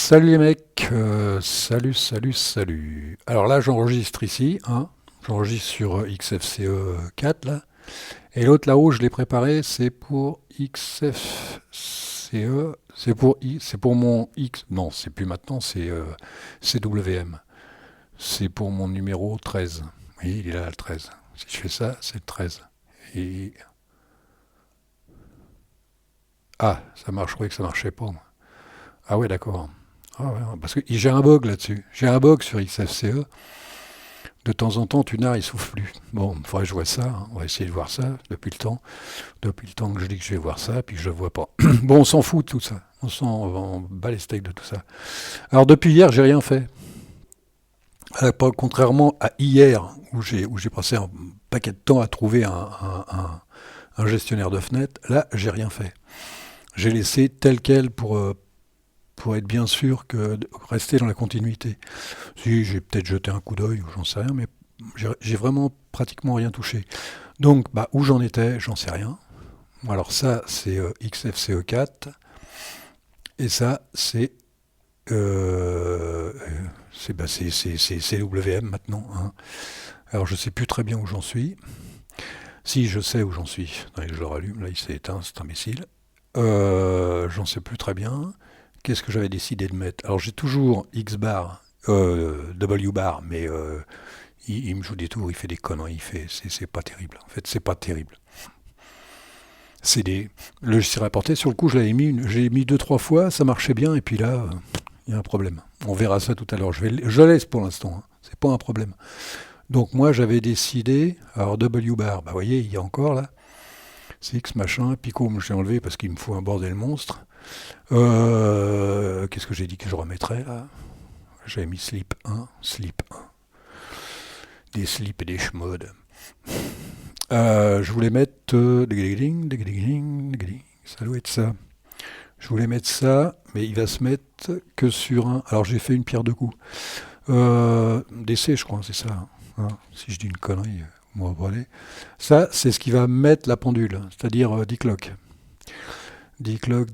Salut les mecs, salut. Alors là, j'enregistre ici, hein, j'enregistre sur XFCE 4 là, et l'autre là-haut, je l'ai préparé, c'est pour XFCE, c'est pour mon X, non, c'est plus maintenant, c'est CWM, c'est pour mon numéro 13. Oui, il est là le 13. Si je fais ça, c'est le 13. Et ça marche, je croyais que ça marchait pas, moi. Ah ouais, d'accord. Ah ouais, parce que j'ai un bug là-dessus. J'ai un bug sur XFCE. De temps en temps, Tunar, il souffle plus. Bon, il faudrait que je vois ça, hein. On va essayer de voir ça depuis le temps. Depuis le temps que je dis que je vais voir ça, puis que je le vois pas. Bon, on s'en fout de tout ça. On bat les steaks de tout ça. Alors, depuis hier, j'ai rien fait. Contrairement à hier, où j'ai passé un paquet de temps à trouver un gestionnaire de fenêtres, là, j'ai rien fait. J'ai laissé tel quel pour être bien sûr que de rester dans la continuité. Si j'ai peut-être jeté un coup d'œil ou j'en sais rien, mais j'ai vraiment pratiquement rien touché. Donc, bah, où j'en étais, j'en sais rien. Alors ça, c'est XFCE4 et ça, c'est CWM maintenant, hein. Alors je sais plus très bien où j'en suis. Si je sais où j'en suis, attendez, je le rallume, là il s'est éteint, c'est imbécile. J'en sais plus très bien. Qu'est-ce que j'avais décidé de mettre? Alors j'ai toujours X bar, W bar, mais il me joue des tours, il fait des conneries, c'est pas terrible. En fait, c'est pas terrible. C'est des logiciels rapportés. Sur le coup, j'ai mis deux trois fois, ça marchait bien, et puis là, il y a un problème. On verra ça tout à l'heure. Je laisse pour l'instant, hein. C'est pas un problème. Donc moi, j'avais décidé, alors W bar, bah vous voyez, il y a encore là, c'est X machin, Picom, je l'ai enlevé parce qu'il me faut un bordel monstre. Qu'est-ce que j'ai dit que je remettrais là? J'avais mis slip 1, des slips et des schmodes. Je voulais mettre ça doit être ça. Je voulais mettre ça, mais il va se mettre que sur un. Alors j'ai fait une pierre deux coups. DC, je crois, c'est ça, hein. Si je dis une connerie, moi voilà. Ça, c'est ce qui va mettre la pendule, c'est-à-dire 10 cloques. 10 cloques,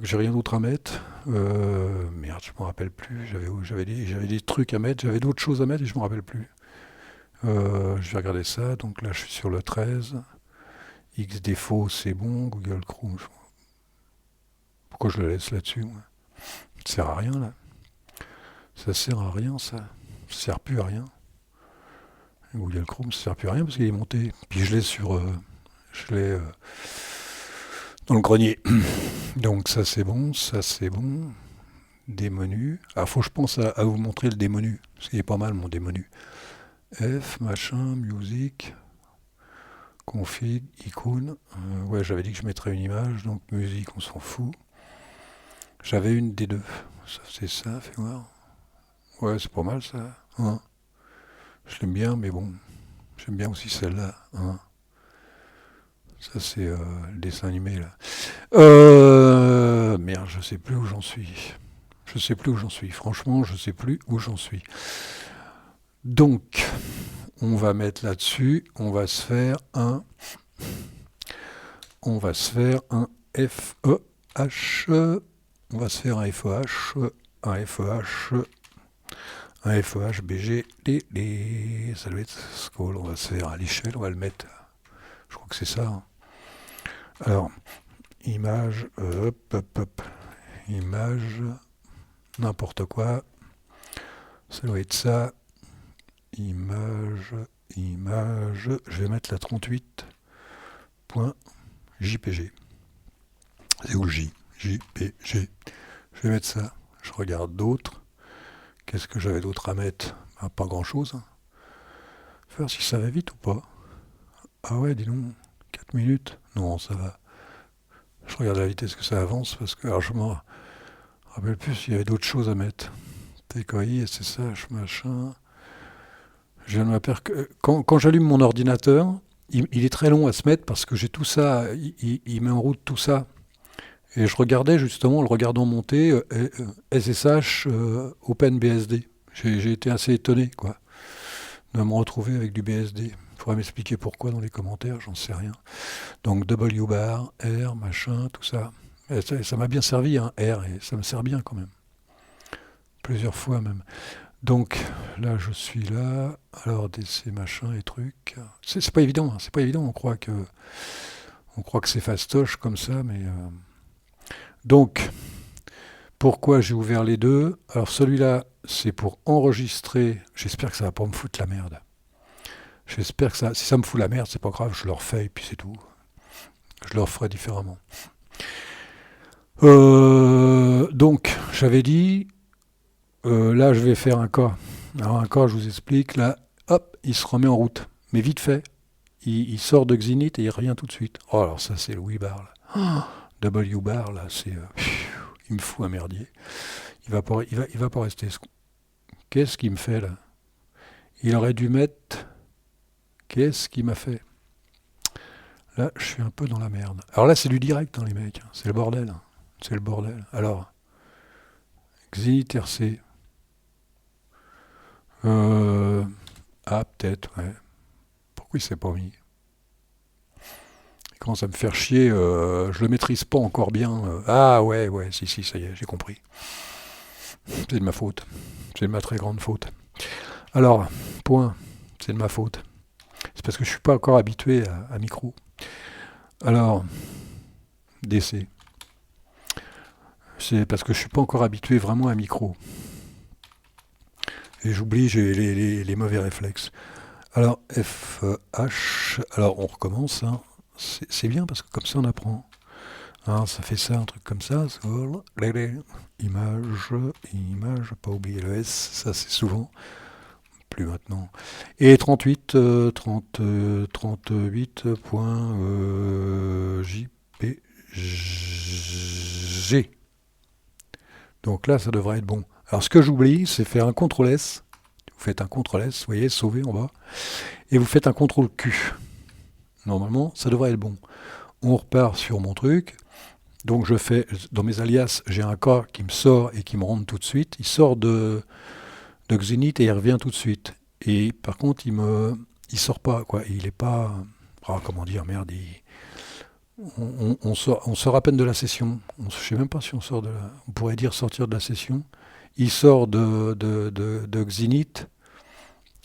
j'ai rien d'autre à mettre. Merde, je me rappelle plus. J'avais des trucs à mettre, j'avais d'autres choses à mettre et je me rappelle plus. Je vais regarder ça. Donc là, je suis sur le 13. X défaut, c'est bon. Google Chrome. Pourquoi je le laisse là-dessus, moi? Ça sert à rien, là. Ça sert à rien, ça. Ça sert plus à rien. Google Chrome, ça sert plus à rien parce qu'il est monté. Puis je l'ai je l'ai dans le grenier. Donc ça c'est bon, ça c'est bon. Des menus. Ah, faut que je pense à vous montrer le démenu. Parce qu'il est pas mal mon démenu. F, machin, music, config, icône. Ouais, j'avais dit que je mettrais une image, donc musique, on s'en fout. J'avais une des deux. Ça, c'est ça, fais voir. Ouais, c'est pas mal ça, hein. Je l'aime bien, mais bon, j'aime bien aussi celle-là, hein. Ça, c'est le dessin animé, là. Merde, je sais plus où j'en suis. Je sais plus où j'en suis. Franchement, je sais plus où j'en suis. Donc, on va mettre là-dessus, on va se faire un FEH, on va se faire un FEH, un FEH, un FEH BG, ça doit être Scroll, on va se faire à l'échelle, on va le mettre, je crois que c'est ça, hein. Alors, image, image, n'importe quoi, ça doit être ça, image, je vais mettre la 38.jpg. C'est où le J? JPG. Je vais mettre ça. Je regarde d'autres. Qu'est-ce que j'avais d'autre à mettre? Pas grand-chose, hein. Faire si ça va vite ou pas. Ah ouais, dis donc. 4 minutes. Non, ça va. Je regarde la vitesse que ça avance parce que alors je me rappelle plus s'il y avait d'autres choses à mettre. TKI, SSH, machin. Je viens de m'apercevoir que quand j'allume mon ordinateur, il est très long à se mettre parce que j'ai tout ça, il met en route tout ça. Et je regardais justement, en le regardant monter, SSH OpenBSD. J'ai été assez étonné, quoi, de me retrouver avec du BSD. Il faudrait m'expliquer pourquoi dans les commentaires, j'en sais rien. Donc W bar, R, machin, tout ça. Et ça m'a bien servi, hein, R, et ça me sert bien quand même. plusieurs fois même. Donc là, je suis là. Alors DC machin et trucs. C'est pas évident, hein, c'est pas évident. On croit que c'est fastoche comme ça, mais donc pourquoi j'ai ouvert les deux? Alors celui-là, c'est pour enregistrer. J'espère que ça va pas me foutre la merde. J'espère que ça, si ça me fout la merde, c'est pas grave, je le refais et puis c'est tout. Je le referai différemment. Donc, j'avais dit, là, je vais faire un cas. Alors, un cas, je vous explique. Là, hop, il se remet en route. Mais vite fait, il sort de Xinit et il revient tout de suite. Oh, alors ça, c'est le W-bar, là. W-bar, là, c'est... il me fout un merdier. Il va pas rester. Qu'est-ce qu'il me fait, là? Il aurait dû mettre... Qu'est-ce qu'il m'a fait? Là, je suis un peu dans la merde. Alors là, c'est du direct, hein, les mecs. C'est le bordel. C'est le bordel. Alors, Xinit RC. Peut-être, ouais. Pourquoi il s'est pas mis? Il commence à me faire chier. Je le maîtrise pas encore bien. Ah ouais, si, ça y est, j'ai compris. C'est de ma faute. C'est de ma très grande faute. Alors, point. C'est de ma faute. C'est parce que je suis pas encore habitué à micro. Alors, DC. C'est parce que je suis pas encore habitué vraiment à micro. Et j'oublie, j'ai les mauvais réflexes. Alors, FH, alors on recommence. Hein. C'est bien parce que comme ça on apprend. Hein, ça fait ça, un truc comme ça. Image, pas oublier le S, ça c'est souvent. Plus maintenant. Et 38.jpg. Donc là, ça devrait être bon. Alors ce que j'oublie, c'est faire un CTRL-S. Vous faites un CTRL-S, vous voyez, sauver en bas. Et vous faites un CTRL-Q. Normalement, ça devrait être bon. On repart sur mon truc. Donc je fais, dans mes alias, j'ai un cas qui me sort et qui me rentre tout de suite. Il sort de Xinit et il revient tout de suite. Et par contre, il sort pas, quoi. Il est pas... comment dire, merde, on sort à peine de la session. Je ne sais même pas si on sort de la... On pourrait dire sortir de la session. Il sort de Xinit,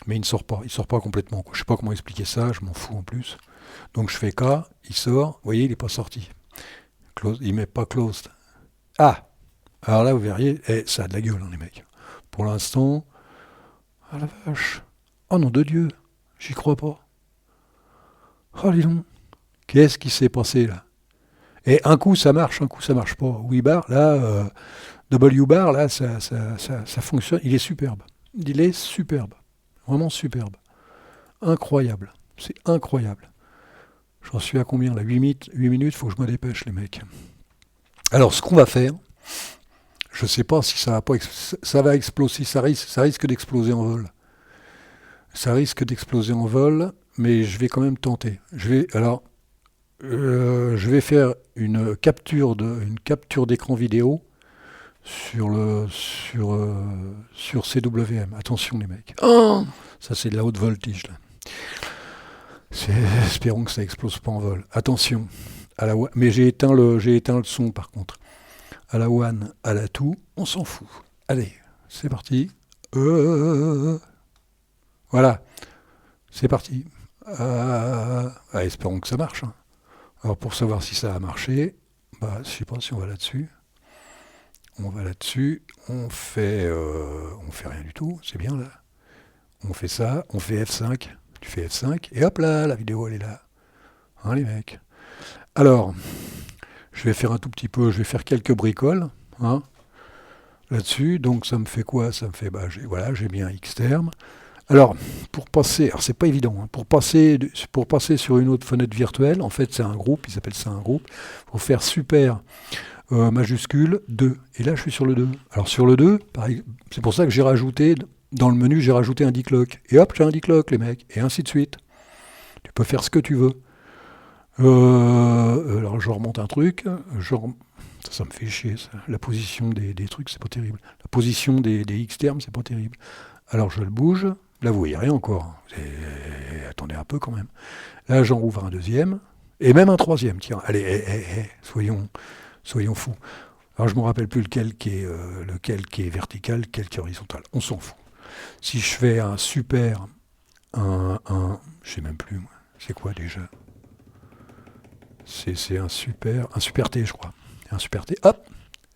mais il ne sort pas. Il sort pas complètement, quoi. Je ne sais pas comment expliquer ça, je m'en fous en plus. Donc je fais K, il sort. Vous voyez, il n'est pas sorti. Close, il ne met pas closed. Ah! Alors là, vous verriez, ça a de la gueule, hein, les mecs. Pour l'instant... Ah la vache! Oh nom de Dieu! J'y crois pas. Oh dis donc! Qu'est-ce qui s'est passé là? Et un coup ça marche, un coup ça marche pas. W-bar, là, W-bar, là, ça fonctionne. Il est superbe. Il est superbe. Vraiment superbe. Incroyable. C'est incroyable. J'en suis à combien là? 8 minutes, faut que je me dépêche les mecs. Alors ce qu'on va faire, je sais pas si ça va exploser, ça risque d'exploser en vol. Ça risque d'exploser en vol, mais je vais quand même tenter. Je vais faire une capture d'écran vidéo sur CWM. Attention les mecs. Oh, ça c'est de la haute voltige là. Espérons que ça explose pas en vol. Attention. Mais j'ai éteint le son par contre. À la one, à la two, on s'en fout. Allez, c'est parti. Voilà. C'est parti. Espérons que ça marche. Hein. Alors pour savoir si ça a marché, je sais pas si on va là-dessus. On va là-dessus. On fait rien du tout. C'est bien là. On fait ça. On fait F5. Tu fais F5 et hop là, la vidéo elle est là. Hein les mecs. Alors, je vais faire un tout petit peu. Je vais faire quelques bricoles. Hein, là-dessus. Donc ça me fait quoi? Ça me fait j'ai bien Xterm. Alors, pour passer, alors c'est pas évident, hein, pour passer sur une autre fenêtre virtuelle, en fait c'est un groupe, ils appellent ça un groupe, il faut faire super majuscule 2. Et là je suis sur le 2. Alors sur le 2, c'est pour ça que j'ai rajouté, dans le menu j'ai rajouté un declock. Et hop, j'ai un declock les mecs, et ainsi de suite. Tu peux faire ce que tu veux. Alors je remonte un truc, ça me fait chier ça. La position des trucs c'est pas terrible. La position des Xterm c'est pas terrible. Alors je le bouge. Là, vous voyez rien encore. Attendez un peu quand même. Là, j'en rouvre un deuxième. Et même un troisième. Tiens, allez, soyons fous. Alors je ne me rappelle plus lequel qui est vertical, lequel qui est horizontal. On s'en fout. Si je fais un super, je sais même plus, moi. C'est quoi déjà? C'est un super T, je crois. Un super T, hop,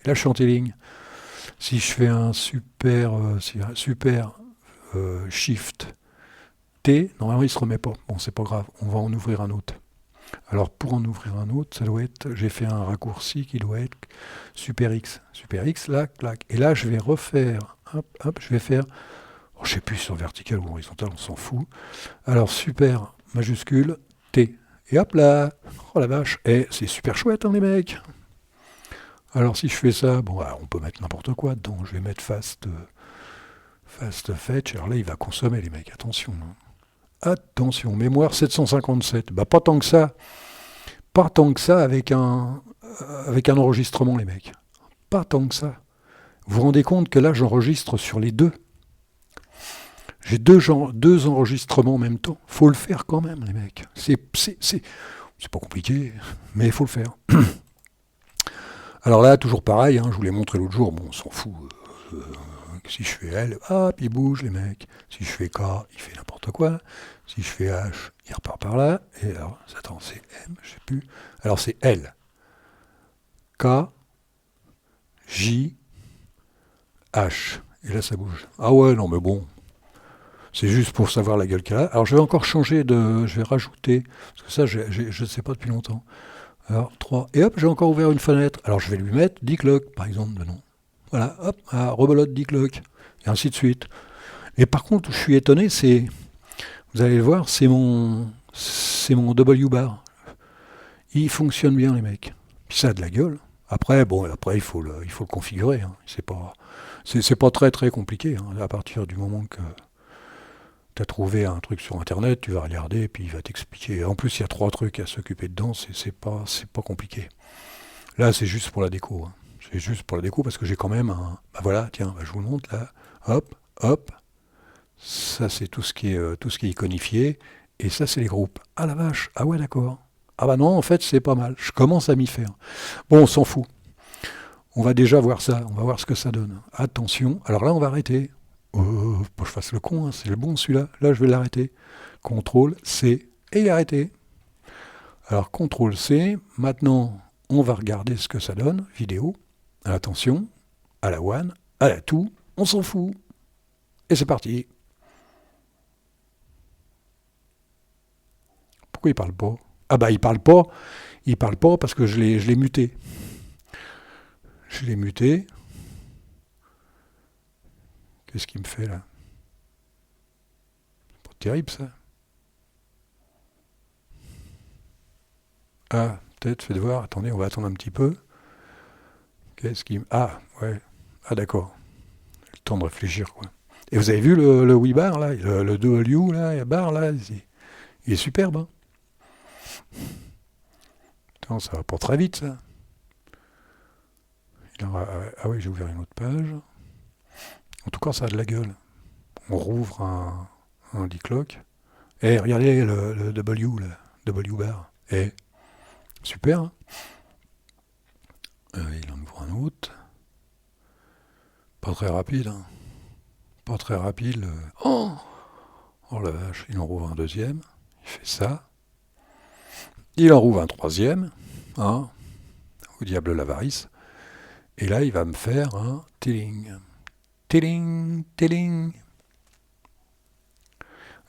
et là je suis en T-ligne. Si je fais un super shift T, normalement il se remet pas. Bon, c'est pas grave, on va en ouvrir un autre. Alors pour en ouvrir un autre, ça doit être, j'ai fait un raccourci qui doit être super X. Super X, là, clac. Et là je vais refaire, hop, je vais faire, oh, je sais plus sur vertical ou horizontal, on s'en fout. Alors super majuscule T. Et hop là, oh la vache, et c'est super chouette hein, les mecs. Alors si je fais ça, bon, on peut mettre n'importe quoi dedans. Je vais mettre fast fetch. Alors là, il va consommer les mecs. Attention. Hein. Attention. Mémoire 757. Bah pas tant que ça. Pas tant que ça avec un enregistrement les mecs. Pas tant que ça. Vous vous rendez compte que là, j'enregistre sur les deux. J'ai deux enregistrements en même temps. Faut le faire quand même les mecs. C'est pas compliqué, mais il faut le faire. Alors là, toujours pareil, hein, je vous l'ai montré l'autre jour, bon, on s'en fout. Si je fais L, hop, il bouge, les mecs. Si je fais K, il fait n'importe quoi. Si je fais H, il repart par là. Et alors, attends, c'est M, je sais plus. Alors c'est L. K, J, H. Et là, ça bouge. Ah ouais, non, mais bon. C'est juste pour savoir la gueule qu'elle a. Alors je vais encore changer de... Je vais rajouter... Parce que ça, je ne sais pas depuis longtemps. Alors, 3. Et hop, j'ai encore ouvert une fenêtre. Alors, je vais lui mettre Dicklock, par exemple, de nom. Voilà, hop, rebelote Dicklock. Et ainsi de suite. Et par contre, où je suis étonné, c'est... Vous allez le voir, c'est mon W-bar. Il fonctionne bien, les mecs. Puis ça a de la gueule. Après, il faut le configurer. Hein. C'est pas très, très compliqué. Hein. À partir du moment que tu as trouvé un truc sur Internet, tu vas regarder, et puis il va t'expliquer. En plus, il y a 3 trucs à s'occuper dedans, c'est pas compliqué. Là, c'est juste pour la déco. Hein. C'est juste pour la déco parce que j'ai quand même un... Bah voilà, tiens, je vous le montre là. Hop, hop. Ça, c'est tout ce qui est iconifié. Et ça, c'est les groupes. Ah la vache, ah ouais, d'accord. Ah bah non, en fait, c'est pas mal. Je commence à m'y faire. Bon, on s'en fout. On va déjà voir ça. On va voir ce que ça donne. Attention. Alors là, on va arrêter. Faut que je fasse le con, hein. C'est le bon celui-là. Là, je vais l'arrêter. CTRL C. Et il est arrêté. Alors, CTRL C. Maintenant, on va regarder ce que ça donne. Vidéo. Attention. À la one. À la two. On s'en fout. Et c'est parti. Pourquoi il parle pas? Ah bah il parle pas. Il parle pas parce que je l'ai muté. Je l'ai muté. Qu'est-ce qu'il me fait là? C'est pas terrible ça. Ah, peut-être, faites voir. Attendez, on va attendre un petit peu. Qu'est-ce qu'il me... Ah, ouais. Ah d'accord. Le temps de réfléchir quoi. Et vous avez vu le WeBar là, le DualU là, le bar là, il est superbe. Hein. Attends, ça va pas très vite ça. Ah oui, j'ai ouvert une autre page. En tout cas, ça a de la gueule. On rouvre un Dicklock. Et regardez le W, là, W bar. Et super. Hein. Il en ouvre un autre. Pas très rapide. Hein. Pas très rapide. Oh la vache, il en rouvre un deuxième. Il fait ça. Il en rouvre un troisième. Hein. Au diable l'avarice. Et là, il va me faire un tilling. Tilling, tilling.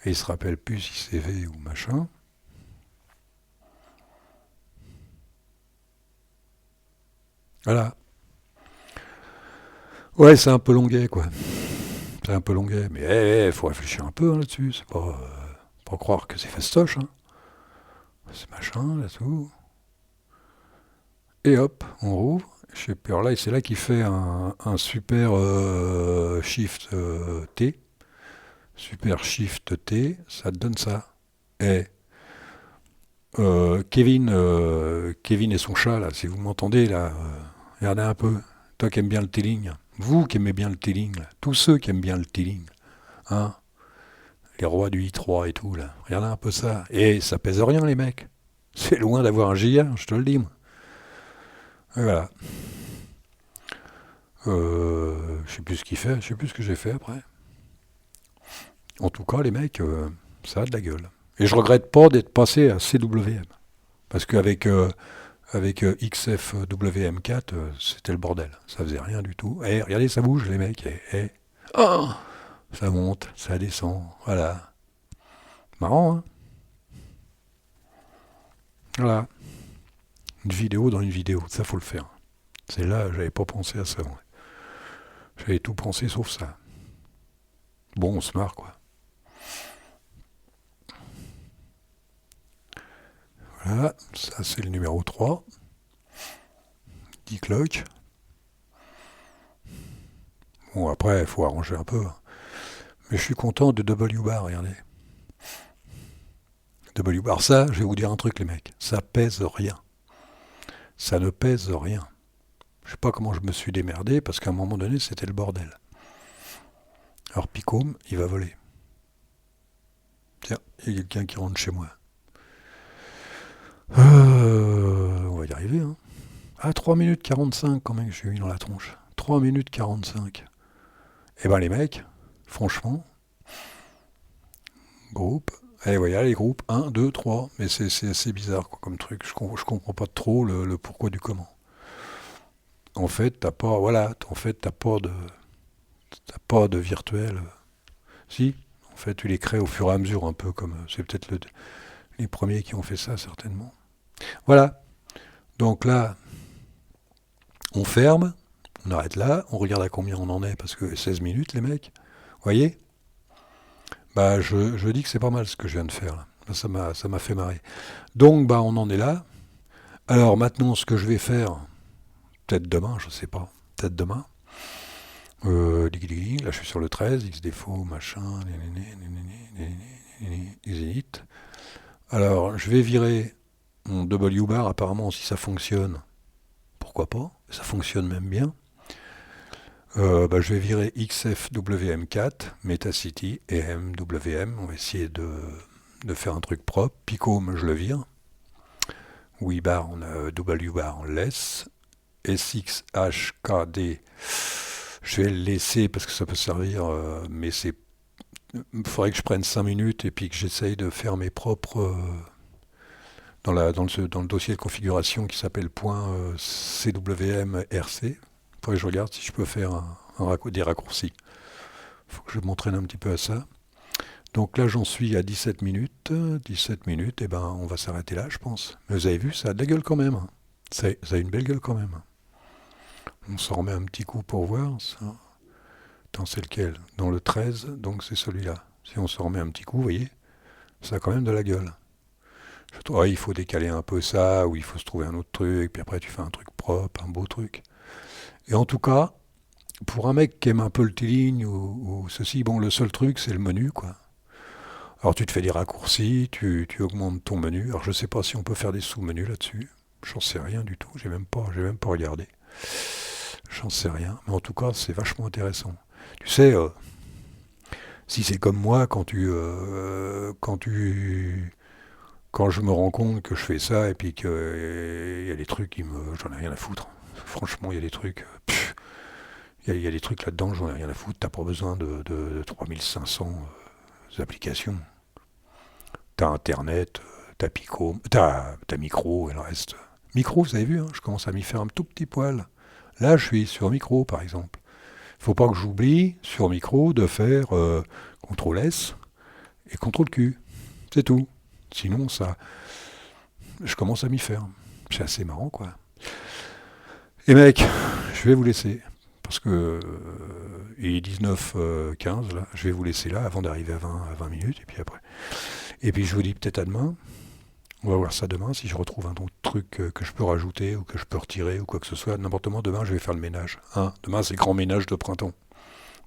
Et il se rappelle plus si c'est V ou machin. Voilà. Ouais, c'est un peu longuet, quoi. C'est un peu longuet. Mais faut réfléchir un peu hein, là-dessus. C'est pas croire que c'est fastoche. Hein. C'est machin, là, tout. Et hop, on rouvre. Je sais plus. Alors là, c'est là qu'il fait un super shift T. Super shift T. Ça te donne ça. Et Kevin et son chat, là, si vous m'entendez, là, regardez un peu. Toi qui aimes bien le telling, vous qui aimez bien le telling, là, tous ceux qui aiment bien le telling, hein, les rois du i3 et tout, là, regardez un peu ça. Et ça pèse rien, les mecs. C'est loin d'avoir un giga, je te le dis, moi. Et voilà. Je sais plus ce qu'il fait, je sais plus ce que j'ai fait après. En tout cas, les mecs, ça a de la gueule. Et je regrette pas d'être passé à CWM. Parce qu'avec XFWM4, c'était le bordel. Ça faisait rien du tout. Et regardez, ça bouge, les mecs. Oh, ça monte, ça descend. Voilà. Marrant, hein. Voilà. Une vidéo dans une vidéo, ça faut le faire. C'est là, j'avais pas pensé à ça. Ouais. J'avais tout pensé sauf ça. Bon, on se marre, quoi. Voilà, ça c'est le numéro 3. 10 clock. Bon, après, il faut arranger un peu. Mais je suis content de W-bar, regardez. W-bar, ça, je vais vous dire un truc, les mecs. Ça pèse rien. Ça ne pèse rien. Je sais pas comment je me suis démerdé, parce qu'à un moment donné, c'était le bordel. Alors, Picôme, il va voler. Tiens, il y a quelqu'un qui rentre chez moi. On va y arriver, hein. Ah, 3 minutes 45 quand même que j'ai eu dans la tronche. 3 minutes 45. Eh ben les mecs, franchement, groupe. Eh voilà les groupes, 1, 2, 3. Mais c'est assez bizarre quoi, comme truc. Je comprends pas trop le pourquoi du comment. En fait, t'as pas. Voilà, en fait, t'as pas de virtuel. Si, en fait, tu les crées au fur et à mesure, un peu comme. C'est peut-être les premiers qui ont fait ça, certainement. Voilà. Donc là, on ferme, on arrête là, on regarde à combien on en est, parce que 16 minutes, les mecs. Vous voyez? Bah, je dis que c'est pas mal ce que je viens de faire. Là. Ça m'a fait marrer. Donc, bah, on en est là. Alors, maintenant, ce que je vais faire, peut-être demain, je sais pas, peut-être demain. Là, je suis sur le 13, X défaut, machin, Zénith. Alors, je vais virer mon W-bar, apparemment, si ça fonctionne, pourquoi pas, ça fonctionne même bien. Bah, je vais virer XFWM4, Metacity et MWM. On va essayer de faire un truc propre. Picôme, je le vire. WeBar, on a WBar, on le laisse. SXHKD, je vais le laisser parce que ça peut servir, mais il faudrait que je prenne 5 minutes et puis que j'essaye de faire mes propres. Dans le dossier de configuration qui s'appelle .cwmrc. Il faudrait que je regarde si je peux faire des raccourcis. Il faut que je m'entraîne un petit peu à ça. Donc là, j'en suis à 17 minutes. 17 minutes, et ben on va s'arrêter là, je pense. Mais vous avez vu, ça a de la gueule quand même. Ça a une belle gueule quand même. On s'en remet un petit coup pour voir. Ça. Attends, c'est lequel? Dans le 13, donc c'est celui-là. Si on s'en remet un petit coup, vous voyez, ça a quand même de la gueule. Il faut décaler un peu ça, ou il faut se trouver un autre truc, puis après tu fais un truc propre, un beau truc. Et en tout cas, pour un mec qui aime un peu le tiling ou ceci, bon, le seul truc, c'est le menu, quoi. Alors tu te fais des raccourcis, tu augmentes ton menu. Alors je sais pas si on peut faire des sous-menus là-dessus. J'en sais rien du tout, j'ai même pas regardé. J'en sais rien, mais en tout cas, c'est vachement intéressant. Tu sais, si c'est comme moi, quand je me rends compte que je fais ça et puis qu'il y a des trucs j'en ai rien à foutre. Franchement, il y a des trucs, il y a des trucs là-dedans, j'en ai rien à foutre. T'as pas besoin de 3500 applications. T'as Internet, t'as Pico, t'as Micro et le reste. Micro, vous avez vu, hein, je commence à m'y faire un tout petit poil. Là, je suis sur Micro, par exemple. Faut pas que j'oublie, sur Micro, de faire CTRL-S et CTRL-Q. C'est tout. Sinon, je commence à m'y faire. C'est assez marrant, quoi. Et mec, je vais vous laisser. Parce que il est 19h15, là. Je vais vous laisser là, avant d'arriver à 20 minutes, et puis après. Et puis je vous dis peut-être à demain. On va voir ça demain, si je retrouve un autre truc que je peux rajouter, ou que je peux retirer, ou quoi que ce soit. N'importe comment, demain, je vais faire le ménage. Hein, demain, c'est grand ménage de printemps.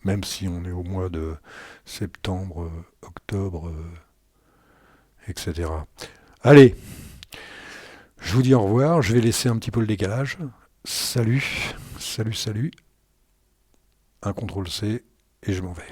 Même si on est au mois de septembre, octobre, etc. Allez, je vous dis au revoir. Je vais laisser un petit peu le décalage. Salut, salut, salut. Un CTRL-C et je m'en vais.